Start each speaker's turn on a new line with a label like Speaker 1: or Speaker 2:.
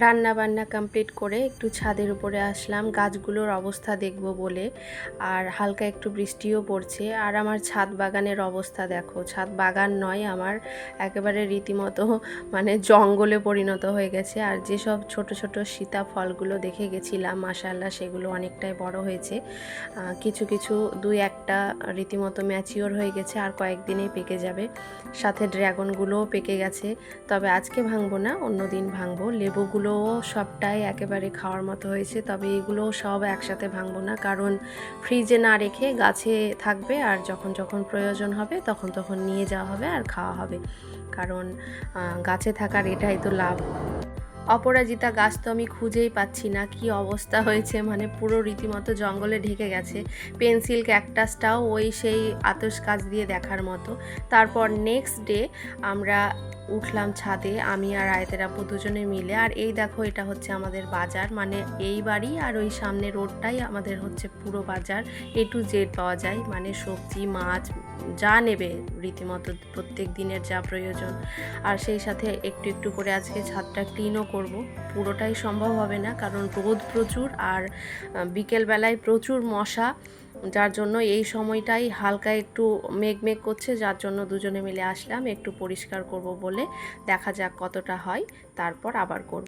Speaker 1: রান্না বান্না কমপ্লিট করে একটু ছাদের উপরে আসলাম গাছগুলোর অবস্থা দেখব বলে। আর হালকা একটু বৃষ্টিও পড়ছে। আর আমার ছাদ বাগানের অবস্থা দেখো, ছাদ বাগান নয় আমার, একেবারে রীতিমতো মানে জঙ্গলে পরিণত হয়ে গেছে। আর যেসব ছোট ছোট সীতাফলগুলো দেখে গেছিলাম মাশাআল্লাহ সেগুলো অনেকটাই বড় হয়েছে। কিছু কিছু দুই একটা রীতিমতো ম্যাচিওর হয়ে গেছে, আর কয়েকদিনেই পেকে যাবে। সাথে ড্রাগনগুলোও পেকে গেছে, তবে আজকে ভাঙবো না, অন্য দিন ভাঙবো। লেবুগুলোও সবটাই একেবারে খাওয়ার মতো হয়েছে, তবে এগুলোও সব একসাথে ভাঙবো না, কারণ ফ্রিজে না রেখে গাছে থাকবে, আর যখন যখন প্রয়োজন হবে তখন তখন নিয়ে যাওয়া হবে আর খাওয়া হবে, কারণ গাছে থাকার এটাই তো লাভ। অপরাজিতা গাছ তো আমি খুঁজেই পাচ্ছি না, কি অবস্থা হয়েছে, মানে পুরো রীতিমতো জঙ্গলে ঢেকে গেছে। পেন্সিল ক্যাকটাসটাও ওই সেই আতশ কাচ দিয়ে দেখার মতো। তারপর নেক্সট ডে আমরা উঠলাম ছাদে, আমি আর আয়তের আব্বু দুজনে মিলে। আর এই দেখো, এটা হচ্ছে আমাদের বাজার, মানে এই বাড়ি আর ওই সামনে রোডটাই আমাদের হচ্ছে পুরো বাজার। A to Z পাওয়া যায়, মানে সবজি মাছ যা নেবে রীতিমতো প্রত্যেক দিনের যা প্রয়োজন। আর সেই সাথে একটু একটু করে আজকে ছাদটা ক্লিনও করব। পুরোটাই সম্ভব হবে না, কারণ রোদ প্রচুর, আর বিকেলবেলায় প্রচুর মশা, যার জন্য এই সময়টাই হালকা একটু মেঘ মেঘ করছে, যার জন্য দুজনে মিলে আসলাম একটু পরিষ্কার করব বলে। দেখা যাক কতটা হয়, তারপর আবার করব।